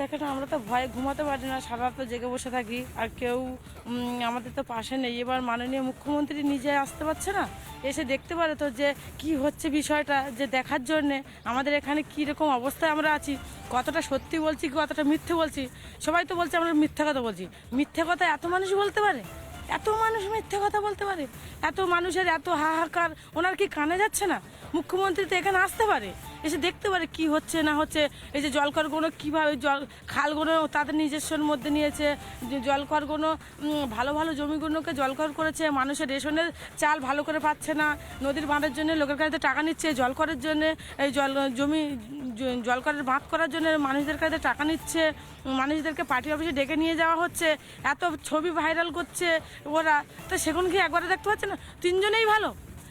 থাকে না, আমরা তো ভয়ে ঘুমাতে পারি না, সারা রাত তো জেগে বসে থাকি, আর কেউ আমাদের তো পাশে নেই। এবার মাননীয় মুখ্যমন্ত্রী নিজে আসতে পারছে না, এসে দেখতে পারে তো যে কি হচ্ছে বিষয়টা, যে দেখার জন্যে আমাদের এখানে কী রকম অবস্থায় আমরা আছি, কতটা সত্যি বলছি কতটা মিথ্যে বলছি। সবাই তো বলছে আমরা মিথ্যে কথা বলছি। মিথ্যে কথা এত মানুষ বলতে পারে? এত মানুষ মিথ্যে কথা বলতে পারে? এত মানুষের এত হাহাকার, ওনার কি কানে যাচ্ছে না? মুখ্যমন্ত্রী তো এখানে আসতে পারে, এসে দেখতে পারে কি হচ্ছে না হচ্ছে। এই যে জলকরগুলো কীভাবে খালগুলো তাদের নিজস্বের মধ্যে নিয়েছে, জলকরগুলো ভালো ভালো জমিগুলোকে জলকর করেছে, মানুষের রেশনের চাল ভালো করে পাচ্ছে না, নদীর বাঁধের জন্য লোকের কাছে টাকা নিচ্ছে, জলকরের জন্য এই জমি জলকরের বাঁধ করার জন্য মানুষদের কাছে টাকা নিচ্ছে, মানুষদেরকে পার্টি অফিসে ডেকে নিয়ে যাওয়া হচ্ছে, এত ছবি ভাইরাল করছে ওরা। তো সেখানে কি একবারে দেখতে পাচ্ছে না? তিনজনেই ভালো,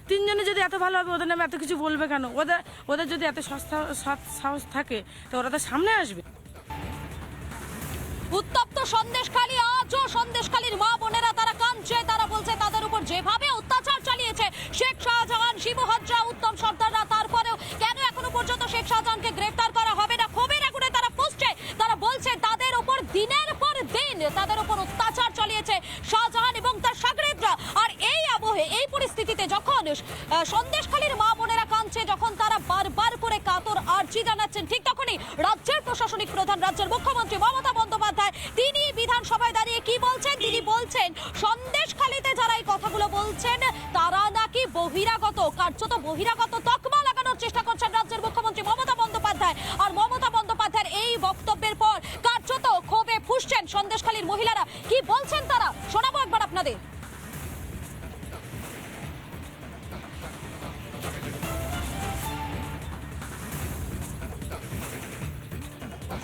তিনজনে যদি এত ভালো হবে, ওদের নামে এত কিছু বলবে কেন? ওদের যদি এত সৎ সাহস থাকে তো ওরা তো সামনে আসবে। উত্তপ্ত সন্দেশখালী, আজও সন্দেশখালীর মা বোনেরা তারা কাঁদছে, তারা বলছে তাদের উপর যেভাবে অত্যাচার চালিয়েছে শেখ শাহজাহান, শিবু হাজরা, উত্তম সর্দাররা, তারপরেও কেন এখনো পর্যন্ত শেখ শাহজাহানকে গ্রেফতার করা হবে না, ক্ষোভের আগুনে তারা ফুঁসছে। তারা বলছে তাদের উপর দিনের পর দিন তাদের উপর অত্যাচার চালিয়েছে শাহজাহান এবং তার শাগরেদরা। আর এই আবহে, এই পরিস্থিতিতে যখন সন্দেশখালীর মা বোনেরা কাঁদছে, যখন তারা বারবার করে কাতর আর্জি জানাচ্ছেন, ঠিক তখনই রাজ্যের প্রশাসনিক প্রধান, রাজ্যের মুখ্যমন্ত্রী মমতা বন্দ্যোপাধ্যায়, তিনি বিধানসভায় দাঁড়িয়ে কি বলছেন? তিনি বলছেন সন্দেশখালীতে যারা এই কথাগুলো বলছেন তারা নাকি বহিরাগত, কার্যত বহিরাগত তকমা লাগানোর চেষ্টা করছেন রাজ্যের মুখ্যমন্ত্রী মমতা বন্দ্যোপাধ্যায়। আর মমতা বন্দ্যোপাধ্যায়ের এই বক্তব্যের পর কার্যত ক্ষোভে ফুঁসছেন সন্দেশখালীর মহিলারা। কি বলছেন তারা শোনাবো একবার আপনাদের।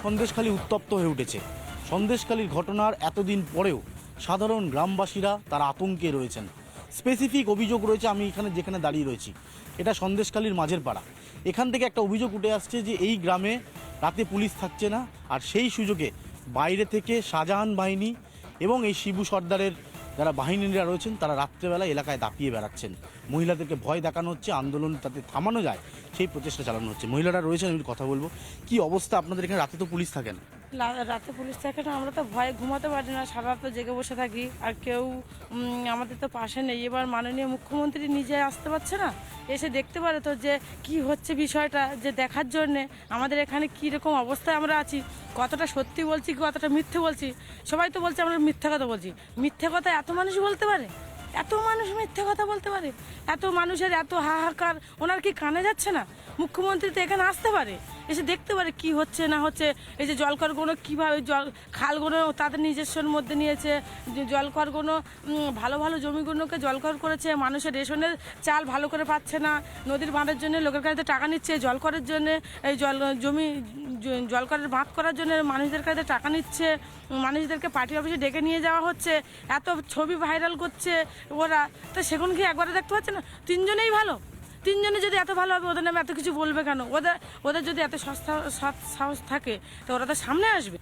সন্দেশখালী উত্তপ্ত হয়ে উঠেছে। সন্দেশখালীর ঘটনার এতদিন পরেও সাধারণ গ্রামবাসীরা তারা আতঙ্কে রয়েছেন। স্পেসিফিক অভিযোগ রয়েছে, আমি এখানে যেখানে দাঁড়িয়ে রয়েছি এটা সন্দেশখালীর মাঝের পাড়া। এখান থেকে একটা অভিযোগ উঠে আসছে যে এই গ্রামে রাতে পুলিশ থাকছে না, আর সেই সুযোগে বাইরে থেকে শাহজাহান বাহিনী এবং এই শিবু সর্দারের যারা বাহিনীরা রয়েছেন তারা রাত্রেবেলা এলাকায় দাপিয়ে বেড়াচ্ছেন। মহিলাদেরকে ভয় দেখানো হচ্ছে, আন্দোলন তাতে থামানো যায় সেই প্রচেষ্টা চালানো হচ্ছে। মহিলারা রয়েছেন, আমি কথা বলবো। কি অবস্থা আপনাদের এখানে? রাতে তো পুলিশ থাকে না। রাতে পুলিশ থাকে না, আমরা তো ভয়ে ঘুমাতে পারি না, সারা রাত তো জেগে বসে থাকি, আর কেউ আমাদের তো পাশে নেই। এবার মাননীয় মুখ্যমন্ত্রী নিজে আসতে পারছে না, এসে দেখতে পারে তো যে কি হচ্ছে বিষয়টা, যে দেখার জন্যে আমাদের এখানে কী রকম অবস্থায় আমরা আছি, কতটা সত্যি বলছি কতটা মিথ্যে বলছি। সবাই তো বলছে আমরা মিথ্যে কথা বলছি। মিথ্যে কথা এত মানুষ বলতে পারে? এত মানুষ মিথ্যে কথা বলতে পারে? এত মানুষের এত হাহাকার, ওনার কি কানে যাচ্ছে না? মুখ্যমন্ত্রী তো এখানে আসতে পারে, এসে দেখতে পারে কি হচ্ছে না হচ্ছে। এই যে জলকরগুলো কীভাবে খালগুলো তাদের নিজস্বের মধ্যে নিয়েছে, জলকরগুলো ভালো ভালো জমিগুলোকে জলকর করেছে, মানুষের রেশনের চাল ভালো করে পাচ্ছে না, নদীর বাঁধের জন্য লোকের কাছে টাকা নিচ্ছে, জলকরের জন্য এই জমি জলকরের বাঁধ করার জন্য মানুষদের কাছে টাকা নিচ্ছে, মানুষদেরকে পার্টি অফিসে ডেকে নিয়ে যাওয়া হচ্ছে, এত ছবি ভাইরাল করছে ওরা। তো সেখানে কি একবারে দেখতে পাচ্ছে না? তিনজনেই ভালো, তিনজনে যদি এত ভালো হবে, ওদের নামে এত কিছু বলবে কেন? ওদের যদি এত সৎ সাহস থাকে তো ওরা তো সামনে আসবে।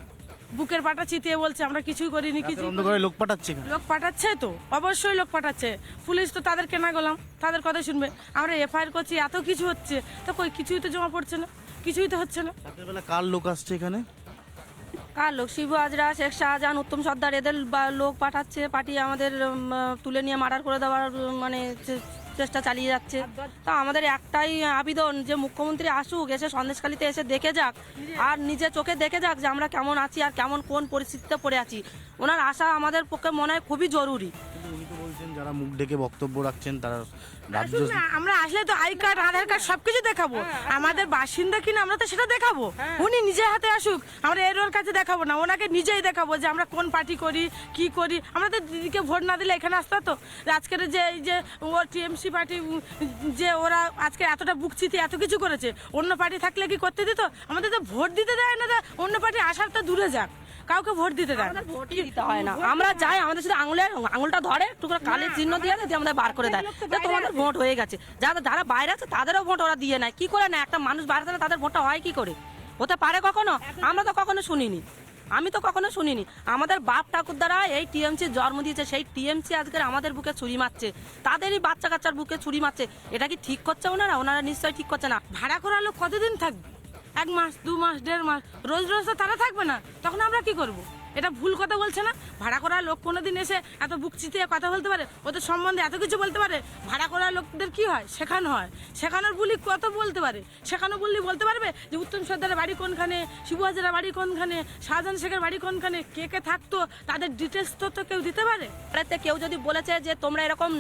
বুকের পাটা চিতিয়ে বলছে আমরা কিছুই করিনি, কিছু লোক পাঠাচ্ছে। লোক পাঠাচ্ছে তো, অবশ্যই লোক পাঠাচ্ছে। পুলিশ তো তাদের কেনা গোলাম, তাদের কথা শুনবে। আমরা এফআইআর করছি, এত কিছু হচ্ছে, তো কই কিছুই তো জমা পড়ছে না, কিছুই তো হচ্ছে না। রাতের বেলা কার লোক আসছে এখানে? কার লোক? শিবু হাজরা, শেখ শাহজাহান, উত্তম সর্দার, এদের লোক পাঠাচ্ছে, পাঠিয়ে আমাদের তুলে নিয়ে মার্ডার করে দেওয়ার মানে চেষ্টা চালিয়ে যাচ্ছে। তা আমাদের একটাই আবেদন যে মুখ্যমন্ত্রী আসুক, এসে সন্দেশখালীতে এসে দেখে যাক, আর নিজে চোখে দেখে যাক যে আমরা কেমন আছি আর কেমন কোন পরিস্থিতিতে পড়ে আছি। ওনার আসা আমাদের পক্ষে মনে হয় খুবই জরুরি। উনি তো বলছেন যারা মুখ ঢেকে বক্তব্য রাখছেন তারা রাজ্য। আমরা আসলে তো আই কার্ড, আধার কার্ড সবকিছু দেখাবো, আমাদের বাসিন্দা কিনা আমরা তো সেটা দেখাবো। উনি নিজে হাতে আসুক, আমরা এর কাছে দেখাবো না, ওনাকে নিজেই দেখাবো যে আমরা কোন পার্টি করি কি করি। আমরা তো দিদিকে ভোট না দিলে এখানে আসতো তো। আজকের যে এই যে ও টিএমসি পার্টি, যে ওরা আজকে এতটা বুক চিতে এত কিছু করেছে, অন্য পার্টি থাকলে কি করতে দিত? আমাদের তো ভোট দিতে দেয় না, অন্য পার্টি আসার তো দূরে যাক, কাউকে ভোট দিতে দেয় না। ভোটই দিতে হয় না, আমরা যাই, আমাদের শুধু আঙুলটা ধরে একটু করে কালির চিহ্ন দিয়ে দেয়, আমাদের বার করে দেয় তোমাদের ভোট হয়ে গেছে। যারা বাইরে আছে তাদেরও ভোট ওরা দিয়ে নেয়। কি করে না? একটা মানুষ বাইরে থাকলে তাদের ভোটটা হয় কি করে? হতে পারে কখনো? আমরা তো কখনো শুনিনি, আমি তো কখনো শুনিনি। আমাদের বাপ ঠাকুর দ্বারা এই টিএমসি জন্ম দিয়েছে, সেই টিএমসি আজকে আমাদের বুকে ছুরি মারছে, তাদেরই বাচ্চা কাচ্চার বুকে ছুরি মারছে। এটা কি ঠিক করছে ওনারা? ওনারা নিশ্চয়ই ঠিক করছে না। ভাড়া করা লোক কতদিন থাকবে? 1 মাস 2 মাস 1.5 মাস রোজ রোজ তো তারা থাকবে না, তখন আমরা কি করব? এটা ভুল কথা বলছে না? ভাড়া করা লোক কোনোদিন এসে এত বুক চিতিয়ে কথা বলতে পারে? ওদের সম্বন্ধে এত কিছু বলতে পারে? ভাড়া করা লোকদের কি হয়? শেখানো হয়। শেখানোর বুলি কত বলতে পারে? শেখানো বললে বলতে পারবে যে উত্তম সর্দারের বাড়ি কোনখানে, শিবু হাজারের বাড়ি কোনখানে, শাহজাহান শেখের বাড়ি কোনখানে, কে কে থাকতো, তাদের ডিটেলস তো কেউ দিতে পারে? বাড়িতে কেউ যদি বলেছে যে তোমরা এরকম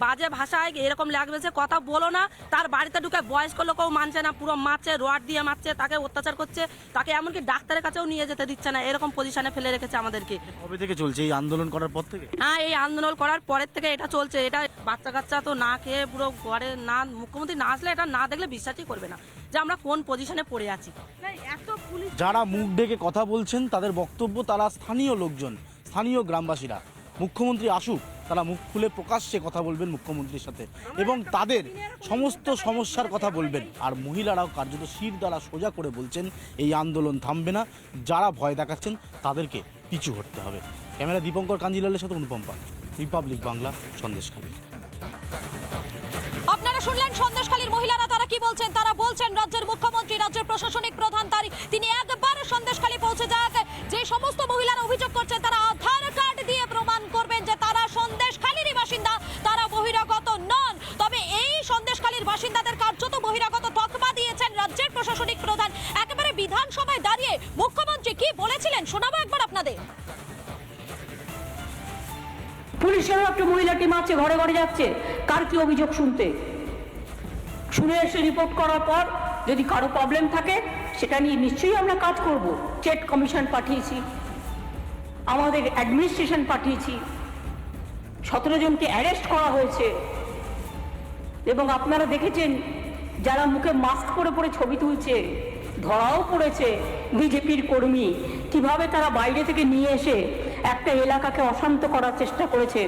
বাজে ভাষায় এরকম ল্যাঙ্গুয়েজে কথা বলো না, তার বাড়িতে ঢুকে বয়স্ক লোকও মানছে না, পুরো মারছে, রড দিয়ে মারছে, তাকে অত্যাচার করছে, তাকে এমনকি ডাক্তারের কাছেও নিয়ে যেতে দিচ্ছে না, এরকম পজিশনে ফেলে রেখেছে আমাদেরকে। কবে থেকে চলছে এই আন্দোলন করার পর থেকে? হ্যাঁ, এই আন্দোলন করার পরের থেকে এটা চলছে। এটা বাচ্চা কাচ্চা তো না খেয়ে পুরো ঘরে, না মুখ্যমন্ত্রী না আসলে এটা না দেখলে বিশ্বাসই করবে না যে আমরা কোন পজিশনে পড়ে আছি। এত পুলিশ যারা মুখ ডেকে কথা বলছেন তাদের বক্তব্য, তারা স্থানীয় লোকজন, স্থানীয় গ্রামবাসীরা। মুখ্যমন্ত্রী আসুক, তারা মুখ খুলে প্রকাশ্যে কথা বলবেন মুখ্যমন্ত্রীর সাথে এবং তাদের সমস্ত সমস্যার কথা বলবেন। আর মহিলারাও কার্যত শির দ্বারা সোজা করে বলছেন এই আন্দোলন থামবে না, যারা ভয় দেখাচ্ছেন তাদেরকে পিছু হটতে হবে। ক্যামেরা দীপঙ্কর কাঞ্জিলালের সাথে অনুপম পাল, রিপাবলিক বাংলা, সন্দেশখালী। আপনারা শুনলেন সন্দেশখালীর মহিলারা তারা কি বলছেন। তারা বলছেন রাজ্যের মুখ্যমন্ত্রী, রাজ্যের প্রশাসনিক প্রধান তিনি একবার সন্দেশখালী পৌঁছে যাক। যে সমস্ত মহিলারা অভিযোগ করছেন তারা আধার কার্ড দিয়ে প্রমাণ করবেন যে তারা সন্দেশখালীরই বাসিন্দা, তারা বহিরাগত নন। তবে এই সন্দেশখালীর বাসিন্দাদের কার্যত বহিরাগত তকমা দিয়েছেন রাজ্যের প্রশাসনিক প্রধান। একেবারে বিধানসভায় দাঁড়িয়ে মুখ্যমন্ত্রী কি বলেছিলেন শোনাবো একবার আপনাদের। পুলিশেরও একটা মহিলা টিম আছে, ঘরে ঘরে যাচ্ছে কার কি অভিযোগ শুনতে, শুনে এসে রিপোর্ট করার পর যদি কারো প্রবলেম থাকে সেটা নিয়ে নিশ্চয়ই আমরা কাজ করব। স্টেট কমিশন পাঠিয়েছি, আমাদের অ্যাডমিনিস্ট্রেশন পাঠিয়েছি, 17 জনকে অ্যারেস্ট করা হয়েছে এবং আপনারা দেখেছেন যারা মুখে মাস্ক পরে পরে ছবি তুলছে ধরাও পড়েছে বিজেপির কর্মী, কিভাবে তারা বাইরে থেকে নিয়ে এসে একটা এলাকাকে অশান্ত করার চেষ্টা করেছে।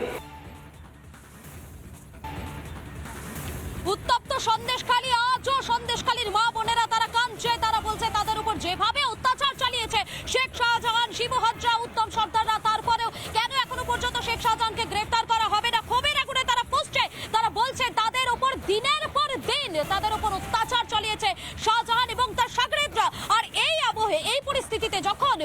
উত্তপ্ত সন্দেশখালী, আজও সন্দেশখালীর মা বোনেরা তারা কাঁদছে, তারা বলছে তাদের উপর যেভাবে অত্যাচার চালিয়েছে শেখ শাহজাহান, শিবু হাজরা, উত্তম সর্দাররা, তারপরেও কেন এখনো পর্যন্ত শেখ শাহজাহানকে গ্রেফতার করা হবে না, ক্ষোভের আগুনে তারা ফুঁসছে। তারা বলছে তাদের উপর দিনের পর দিন তাদের উপর অত্যাচার চালিয়েছে শাহজাহান এবং তার সাগরেদরা। আর এই আবহে, এই পরিস্থিতিতে যখন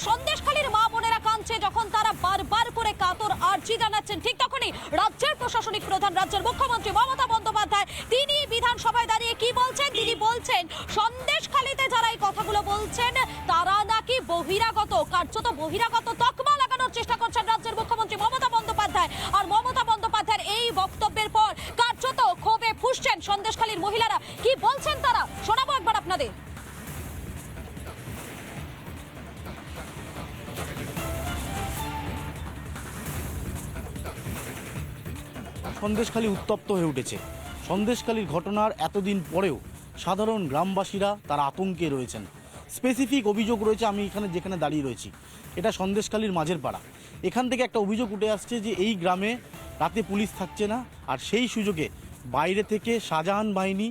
সন্দেশখালীর মা বোনেরা কাঁদছে, যখন তারা বারবার করে কাতর আর্জি জানাচ্ছেন, ঠিক তখনই রাজ্যের প্রশাসনিক প্রধান, রাজ্যের মুখ্যমন্ত্রী মমতা বন্দ্যোপাধ্যায় তিনি বিধানসভায় দাঁড়িয়ে কি বলছেন। তিনি বলছেন সন্দেশখালীতে যারা এই কথাগুলো বলছেন তারা নাকি বহিরাগত, কার্যত বহিরাগত তকমা লাগানোর চেষ্টা করছেন রাজ্যের মুখ্যমন্ত্রী মমতা বন্দ্যোপাধ্যায়। আর মমতা বন্দ্যোপাধ্যায়ের এই বক্তব্যের পর কার্যত ক্ষোভে ফুঁসছেন সন্দেশখালীর মহিলারা। কি বলছেন তারা শোনাবো একবার আপনাদের। সন্দেশখালী উত্তপ্ত হয়ে উঠেছে। সন্দেশখালীর ঘটনার এতদিন পরেও সাধারণ গ্রামবাসীরা তারা আতঙ্কে রয়েছেন। স্পেসিফিক অভিযোগ রয়েছে, আমি এখানে যেখানে দাঁড়িয়ে রয়েছি এটা সন্দেশখালীর মাঝের পাড়া। এখান থেকে একটা অভিযোগ উঠে আসছে যে এই গ্রামে রাতে পুলিশ থাকছে না, আর সেই সুযোগে বাইরে থেকে শাহজাহান বাহিনী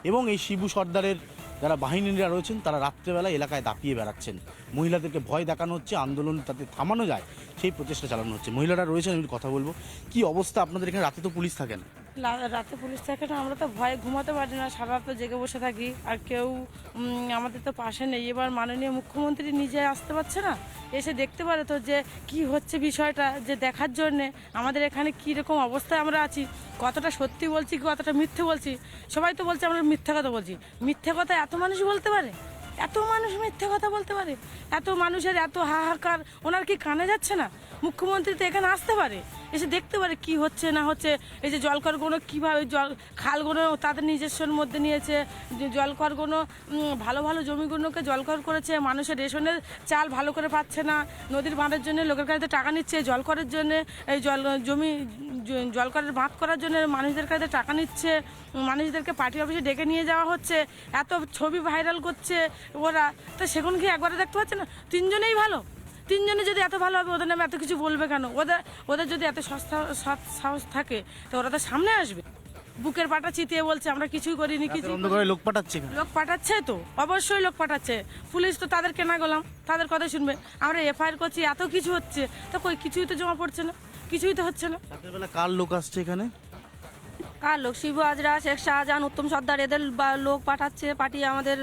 এবং এই শিবু সর্দারের যারা বাহিনীরা রয়েছেন তারা রাত্রেবেলা এলাকায় দাপিয়ে বেড়াচ্ছেন। মহিলাদেরকে ভয় দেখানো হচ্ছে, আন্দোলন যাতে থামানো যায় সেই প্রচেষ্টা চালানো হচ্ছে। মহিলারা রয়েছেন, আমি কথা বলবো। কি অবস্থা আপনাদের এখানে? রাতে তো পুলিশ থাকে না। রাতে পুলিশ থাকে না, আমরা তো ভয়ে ঘুমাতে পারি না, সারা রাত তো জেগে বসে থাকি, আর কেউ আমাদের তো পাশে নেই। এবার মাননীয় মুখ্যমন্ত্রী নিজে আসতে পারছে না, এসে দেখতে পারে তো যে কি হচ্ছে বিষয়টা, যে দেখার জন্যে আমাদের এখানে কীরকম অবস্থায় আমরা আছি, কতটা সত্যি বলছি কতটা মিথ্যে বলছি। সবাই তো বলছে আমরা মিথ্যে কথা বলছি। মিথ্যে কথা এত মানুষ বলতে পারে? এত মানুষ মিথ্যে কথা বলতে পারে? এত মানুষের এত হাহাকার ওনার কি কানে যাচ্ছে না? মুখ্যমন্ত্রী তো এখানে আসতে পারে, এসে দেখতে পারে কি হচ্ছে না হচ্ছে। এই যে জলকরগুলো কীভাবে খালগুলো তাদের নিজস্বের মধ্যে নিয়েছে, যে জলকরগুলো ভালো ভালো জমিগুলোকে জলকর করেছে, মানুষের রেশনের চাল ভালো করে পাচ্ছে না, নদীর বাঁধের জন্য লোকের কাছে টাকা নিচ্ছে, জলকরের জন্য এই জমি জলকরের বাঁধ করার জন্য মানুষদের কাছে টাকা নিচ্ছে, মানুষদেরকে পার্টি অফিসে ডেকে নিয়ে যাওয়া হচ্ছে, এত ছবি ভাইরাল করছে ওরা। তো সেখানে কি একবারে দেখতে পাচ্ছে না? তিনজনেই ভালো, তিনজনে যদি এত ভালো হবে ওদের নামে এত কিছু বলবে কেন? ওদের যদি এত সাহস থাকে তো ওরা তো সামনে আসবে। বুকের পাটা চিতিয়ে বলছে আমরা কিছুই করিনি, কিছু লোক পাঠাচ্ছে, লোক পাঠাচ্ছে তো অবশ্যই লোক পাঠাচ্ছে। পুলিশ তো তাদের কেনা গোলাম, তাদের কথা শুনবে। আমরা এফআইআর করছি, এত কিছু হচ্ছে, তো কই কিছুই তো জমা পড়ছে না, কিছুই তো হচ্ছে না। রাতের বেলা কার লোক আসছে এখানে? কার লোক? শিবু হাজরা, শেখ শাহজাহান, উত্তম সর্দার এদের লোক পাঠাচ্ছে, পাঠিয়ে আমাদের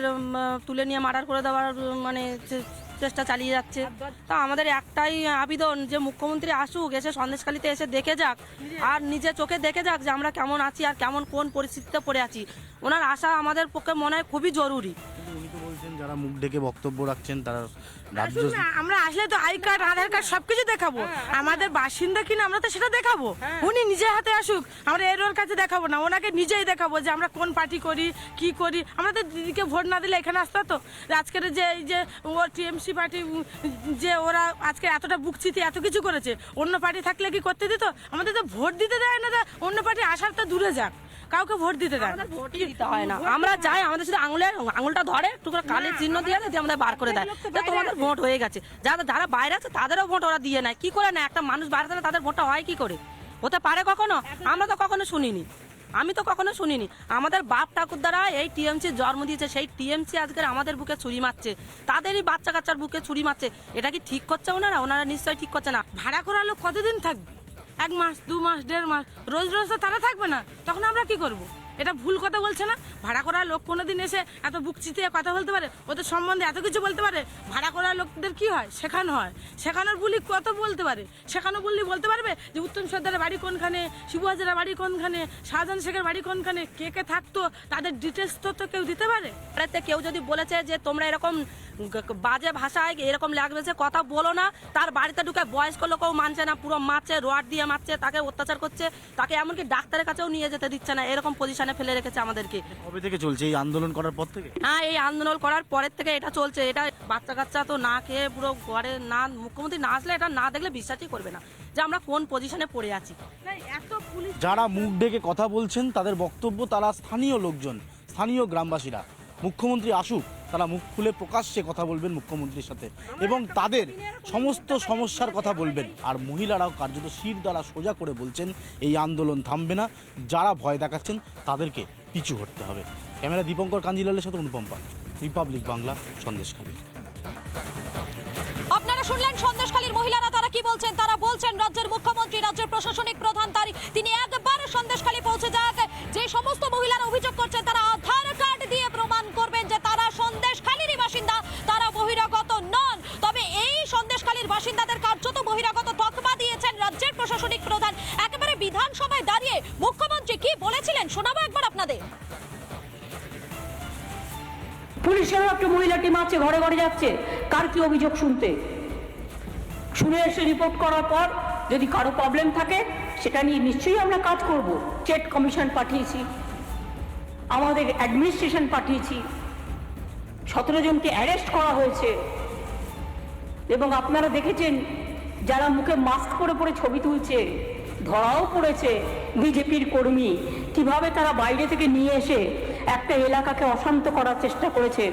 তুলে নিয়ে মার্ডার করে দেওয়ার মানে চেষ্টা চালিয়ে যাচ্ছে। তা আমাদের একটাই আবেদন যে মুখ্যমন্ত্রী আসুক, এসে সন্দেশখালীতে এসে দেখে যাক, আর নিজে চোখে দেখে যাক যে আমরা কেমন আছি আর কেমন কোন পরিস্থিতিতে পড়ে আছি। ওনার আসা আমাদের পক্ষে মনে হয় খুবই জরুরি। উনি তো বলছেন যারা মুখ ঢেকে বক্তব্য রাখছেন তারা রাজ্য আসুন না, আমরা আসলে তো আই কার্ড, আধার কার্ড সবকিছু দেখাবো। আমাদের বাসিন্দা কিনা আমরা তো সেটা দেখাবো। উনি নিজে হাতে আসুক, আমরা এর ওর কাছে দেখাবো না, ওনাকে নিজেই দেখাবো যে আমরা কোন পার্টি করি, কি করি। আমরা তো দিদিকে ভোট না দিলে এখানে আসতো তো। আজকের যে এই যে ও টিএমসি পার্টি, যে ওরা আজকে এতটা বুকচিতে এত কিছু করেছে, অন্য পার্টি থাকলে কি করতে দিত? আমাদের তো ভোট দিতে দেয় না, অন্য পার্টি আসার তো দূরে যাক, কাউকে ভোট দিতে দেয় না। ভোটই দিতে হয় না, আমরা যাই আমাদের শুধু আঙুলটা ধরে একটু করে কালের চিহ্ন দিয়ে দিয়ে আমাদের বার করে দেয় যে তোমাদের ভোট হয়ে গেছে। যারা বাইরে আছে তাদেরও ভোট ওরা দিয়ে নেয়। কি করে না? একটা মানুষ বাইরে থাকলে তাদের ভোটটা হয় কি করে? হতে পারে কখনো? আমরা তো কখনো শুনিনি, আমি তো কখনো শুনিনি। আমাদের বাপ ঠাকুর দ্বারা এই টিএমসি জন্ম দিয়েছে, সেই টিএমসি আজকে আমাদের বুকে ছুরি মারছে, তাদেরই বাচ্চা কাচ্চার বুকে ছুরি মারছে। এটা কি ঠিক করছে ওনারা নিশ্চয়ই ঠিক করছে না। ভাড়া করা লোক কতদিন থাকবে? 1 মাস, 2 মাস, 1.5 মাস, রোজ রোজ তো তারা থাকবে না। তখন আমরা কি করব? এটা ভুল কথা বলছে না? ভাড়া করা লোক কোনোদিন এসে এত বুক চিতিয়ে কথা বলতে পারে? ওদের সম্বন্ধে এত কিছু বলতে পারে? ভাড়া করা লোকদের কি হয়? শেখানো হয়। শেখানোর বুলি কত বলতে পারে? শেখানো বললি বলতে পারবে যে উত্তম সর্দারের বাড়ি কোনখানে, শিবু হাজারের বাড়ি কোনখানে, শাহজাহান শেখের বাড়ি কোনখানে, কে কে থাকতো, তাদের ডিটেলস তো কেউ দিতে পারে? এতে কেউ যদি বলেছে যে তোমরা এরকম বাজে ভাষায় এরকম ল্যাঙ্গুয়েজে কথা বলো না, তার বাড়িতে ঢুকে বয়স্ক লোকও মানছে না, পুরো মারছে, রড দিয়ে মারছে, তাকে অত্যাচার করছে, তাকে এমনকি ডাক্তারের কাছেও নিয়ে যেতে দিচ্ছে না, এরকম পজিশনে ফেলে রেখেছে আমাদেরকে। কবে থেকে চলছে এই আন্দোলন করার পর থেকে? হ্যাঁ, এই আন্দোলন করার পরের থেকে এটা চলছে। এটা বাচ্চা কাচ্চা তো না খেয়ে পুরো ঘরে, না মুখ্যমন্ত্রী না আসলে এটা না দেখলে বিশ্বাসই করবে না যে আমরা কোন পজিশনে পড়ে আছি। এত পুলিশ যারা মুখ ঢেকে কথা বলছেন তাদের বক্তব্য, তারা স্থানীয় লোকজন, স্থানীয় গ্রামবাসীরা। মুখ্যমন্ত্রী আসুক, তারা মুখ খুলে প্রকাশ্যে কথা বলবেন মুখ্যমন্ত্রীর সাথে এবং তাদের সমস্ত সমস্যার কথা বলবেন। আর মহিলারাও কার্যত শির দ্বারা সোজা করে বলছেন এই আন্দোলন থামবে না, যারা ভয় দেখাচ্ছেন তাদেরকে পিছু হটতে হবে। ক্যামেরা দীপঙ্কর কাঞ্জিলালের সাথে অনুপম পাল, রিপাবলিক বাংলা, সন্দেশখালী। আপনারা শুনলেন সন্দেশখালীর মহিলারা তারা কি বলছেন। তারা বলছেন রাজ্যের মুখ্যমন্ত্রী, রাজ্যের প্রশাসনিক প্রধান তিনি একবার সন্দেশখালী পৌঁছে যাক। যে সমস্ত মহিলারা অভিযোগ করছেন তারা আধার কার্ড দিয়ে প্রমাণ করবেন যে তারা সন্দেশখালীরই বাসিন্দা, তারা বহিরাগত নন। তবে এই সন্দেশখালীর বাসিন্দাদের কার্যত বহিরাগত তকমা দিয়েছেন রাজ্যের প্রশাসনিক প্রধান। একেবারে বিধানসভায় দাঁড়িয়ে মুখ্যমন্ত্রী কি বলেছিলেন শোনাবো একবার আপনাদের। পুলিশেরও একটা মহিলা টিম আছে, ঘরে ঘরে যাচ্ছে কার কি অভিযোগ শুনতে। শুনে এসে রিপোর্ট করার পর যদি কারো প্রবলেম থাকে সেটা নিয়ে নিশ্চয়ই আমরা কাজ করব। স্টেট কমিশন পাঠিয়েছি, আমাদের অ্যাডমিনিস্ট্রেশন পাঠিয়েছি, 17 জনকে অ্যারেস্ট করা হয়েছে। এবং আপনারা দেখেছেন যারা মুখে মাস্ক পরে পরে ছবি তুলছে, ধরাও পড়েছে বিজেপির কর্মী, কিভাবে তারা বাইরে থেকে নিয়ে এসে একটা এলাকাকে অশান্ত করার চেষ্টা করেছে।